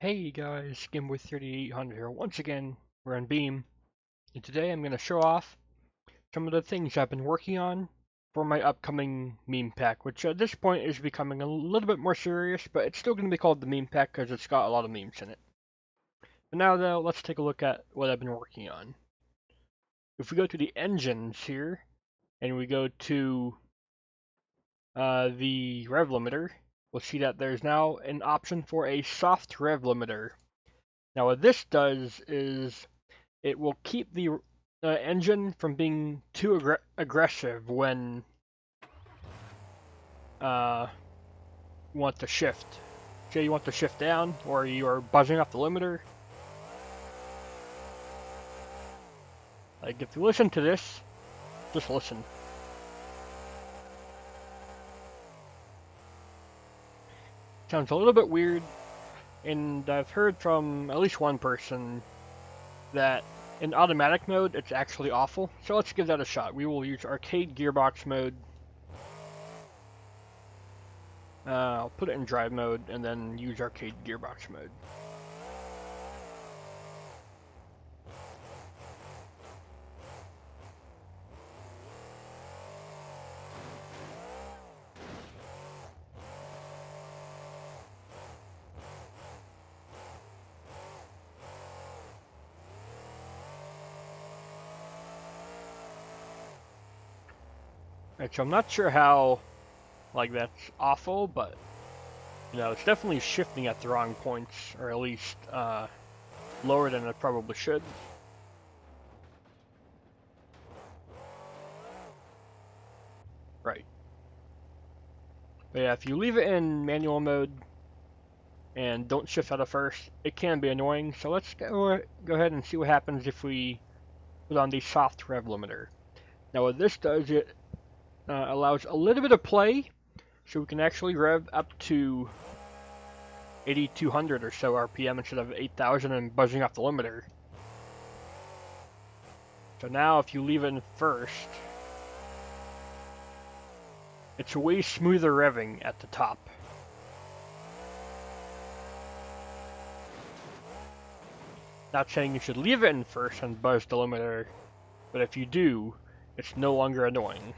Hey guys, gameboy3800 here. Once again, we're on Beam, and today I'm going to show off some of the things I've been working on for my upcoming meme pack, which at this point is becoming a little bit more serious, but it's still going to be called the meme pack because it's got a lot of memes in it. But now though, let's take a look at what I've been working on. If we go to the engines here, and we go to the rev limiter, we'll see that there's now an option for a soft rev limiter. Now what this does is it will keep the engine from being too aggressive when you want to shift. Say you want to shift down, or you are buzzing off the limiter. Like if you listen to this, just listen. Sounds a little bit weird, and I've heard from at least one person that in automatic mode it's actually awful. So let's give that a shot. We will use arcade gearbox mode. I'll put it in drive mode and then use arcade gearbox mode. Right, so I'm not sure how, like, that's awful, but, you know, it's definitely shifting at the wrong points, or at least, lower than it probably should. Right. But yeah, if you leave it in manual mode, and don't shift out of first, it can be annoying, so let's go ahead and see what happens if we put on the soft rev limiter. Now what this does, it allows a little bit of play, so we can actually rev up to 8,200 or so RPM instead of 8,000 and buzzing off the limiter. So now if you leave it in first, it's way smoother revving at the top. Not saying you should leave it in first and buzz the limiter, but if you do, it's no longer annoying.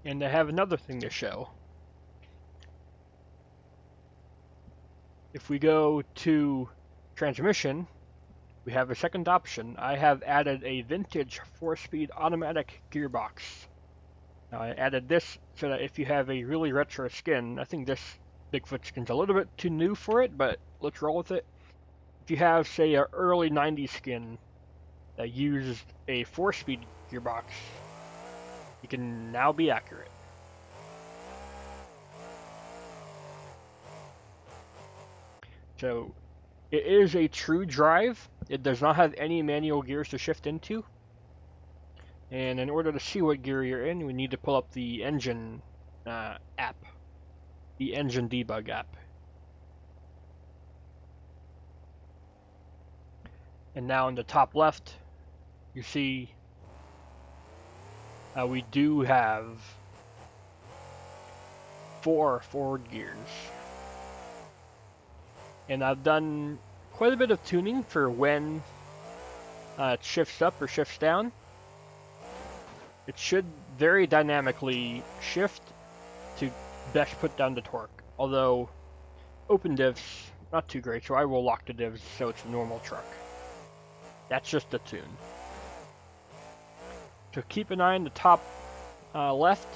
And I have another thing to show. If we go to transmission, we have a second option. I have added a vintage 4-speed automatic gearbox. Now I added this so that if you have a really retro skin, I think this Bigfoot skin's a little bit too new for it, but let's roll with it. If you have, say, an early 90s skin that used a 4-speed gearbox, you can now be accurate. So it is a true drive. It does not have any manual gears to shift into. And in order to see what gear you're in, we need to pull up the engine app, the engine debug app. And now in the top left, you see we do have 4 forward gears. And I've done quite a bit of tuning for when it shifts up or shifts down. It should very dynamically shift to best put down the torque. Although open divs, not too great, so I will lock the divs so it's a normal truck. That's just a tune. So keep an eye on the top left,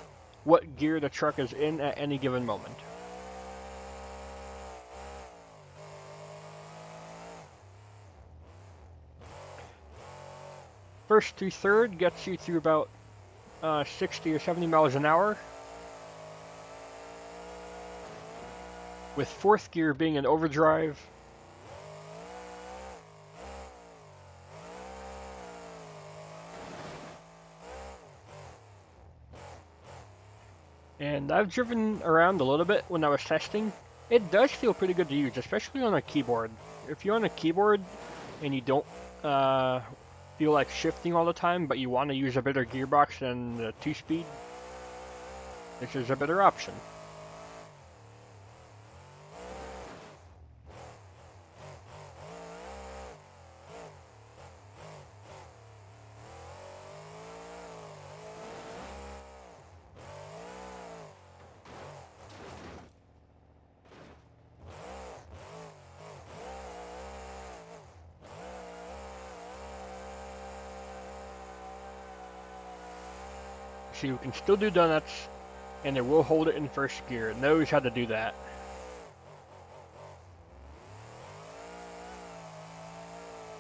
what gear the truck is in at any given moment. First to third gets you through about 60 or 70 miles an hour. With fourth gear being an overdrive. And I've driven around a little bit when I was testing. It does feel pretty good to use, especially on a keyboard. If you're on a keyboard and you don't feel like shifting all the time, but you want to use a better gearbox than the 2-speed, this is a better option. See, we can still do donuts, and it will hold it in first gear. It knows how to do that.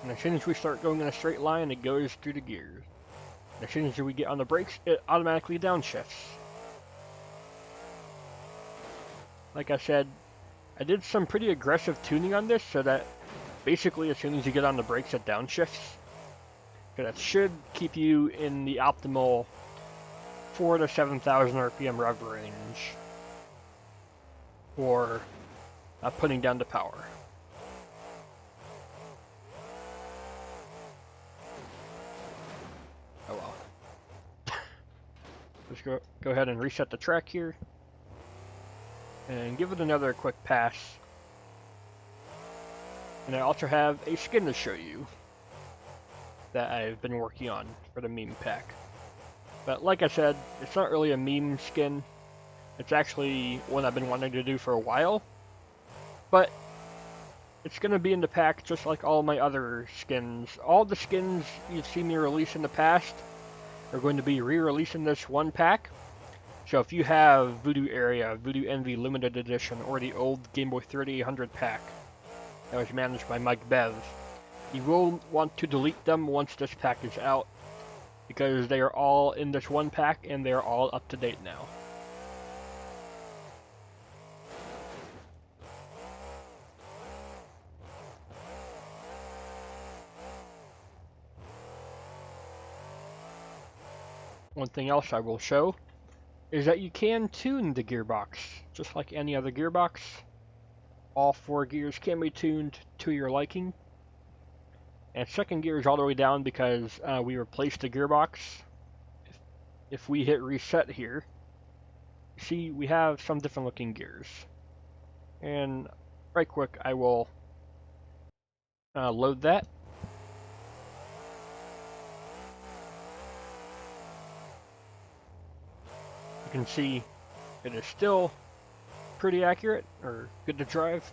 And as soon as we start going in a straight line, it goes through the gears. And as soon as we get on the brakes, it automatically downshifts. Like I said, I did some pretty aggressive tuning on this so that basically as soon as you get on the brakes, it downshifts. So that should keep you in the optimal 4,000 to 7,000 RPM rev range for putting down the power. Oh well. Let's go ahead and reset the track here and give it another quick pass. And I also have a skin to show you that I've been working on for the meme pack. But like I said, it's not really a meme skin. It's actually one I've been wanting to do for a while. But it's going to be in the pack just like all my other skins. All the skins you've seen me release in the past are going to be re-released in this one pack. So if you have Voodoo Area, Voodoo Envy Limited Edition, or the old gameboy3800 pack that was managed by Mike Bev, you will want to delete them once this pack is out, because they are all in this one pack and they are all up to date now. One thing else I will show is that you can tune the gearbox, just like any other gearbox. All 4 gears can be tuned to your liking. And second gear is all the way down because we replaced the gearbox. If we hit reset here, see we have some different looking gears. And right quick, I will load that. You can see it is still pretty accurate, or good to drive.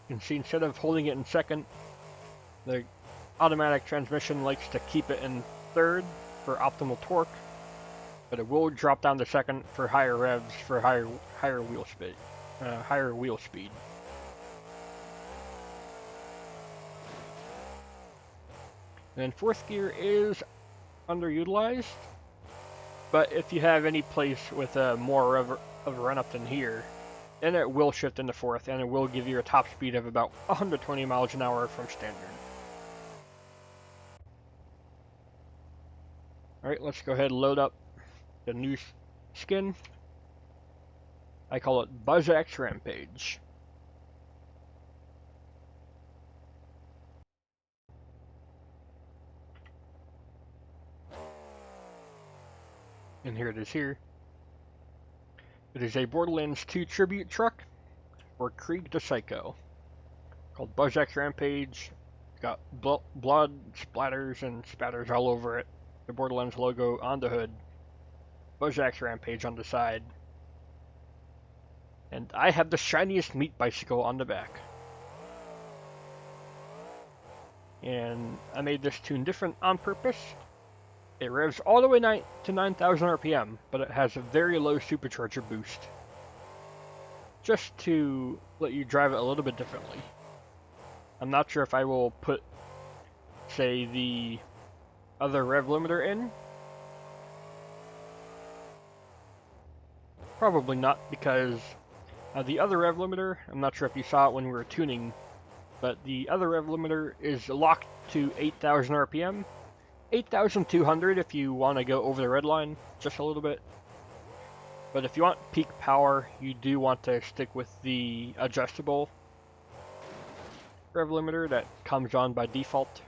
You can see instead of holding it in second, the automatic transmission likes to keep it in third for optimal torque, but it will drop down to second for higher revs for higher wheel speed. And then fourth gear is underutilized, but if you have any place with more of a run up than here, then it will shift into fourth, and it will give you a top speed of about 120 miles an hour from standard. Alright, let's go ahead and load up the new skin. I call it BuzzX Rampage. And here it is here. It is a Borderlands 2 tribute truck for Krieg the Psycho, called BuzzX Rampage. It's got blood splatters and spatters all over it. The Borderlands logo on the hood. BuzzX Rampage on the side. And I have the shiniest meat bicycle on the back. And I made this tune different on purpose. It revs all the way to 9,000 RPM, but it has a very low supercharger boost, just to let you drive it a little bit differently. I'm not sure if I will put, say, the other rev limiter in. Probably not, because the other rev limiter, I'm not sure if you saw it when we were tuning, but the other rev limiter is locked to 8,000 RPM. 8,200 if you want to go over the red line just a little bit. But if you want peak power, you do want to stick with the adjustable rev limiter that comes on by default.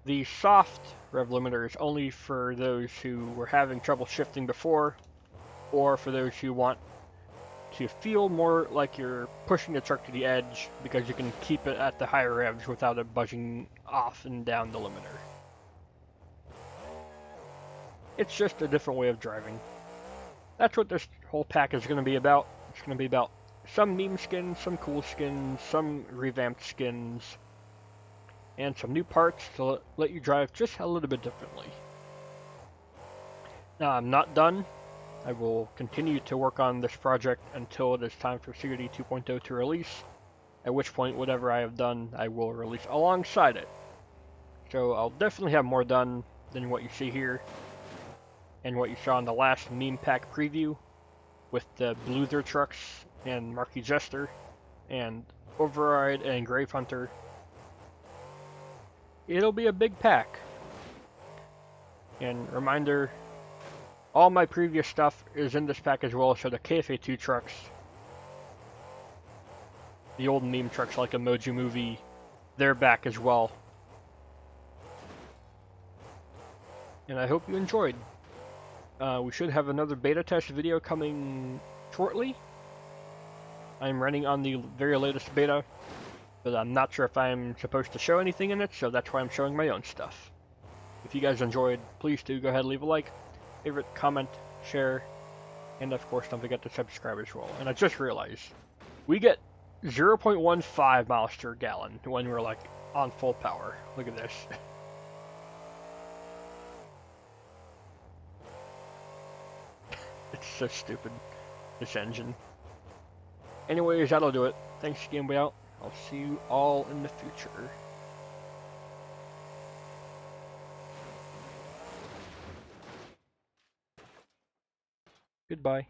The soft rev limiter is only for those who were having trouble shifting before, or for those who want to feel more like you're pushing the truck to the edge, because you can keep it at the higher revs without it buzzing off and down the limiter. It's just a different way of driving. That's what this whole pack is going to be about. It's going to be about some meme skins, some cool skins, some revamped skins, and some new parts to let you drive just a little bit differently. Now, I'm not done. I will continue to work on this project until it is time for CRD 2.0 to release, at which point whatever I have done I will release alongside it. So I'll definitely have more done than what you see here, and what you saw in the last Meme Pack Preview with the Bluther trucks and Marquis Jester and Override and Grave Hunter. It'll be a big pack. And reminder, all my previous stuff is in this pack as well, so the KFA2 trucks, the old meme trucks like Emoji Movie, they're back as well. And I hope you enjoyed. We should have another beta test video coming shortly. I'm running on the very latest beta, but I'm not sure if I'm supposed to show anything in it, so that's why I'm showing my own stuff. If you guys enjoyed, please do go ahead and leave a like, favorite, comment, share, and of course don't forget to subscribe as well. And I just realized, we get 0.15 miles per gallon when we're like on full power. Look at this. It's so stupid, this engine. Anyways, that'll do it. Thanks, Gameboy out. I'll see you all in the future. Goodbye.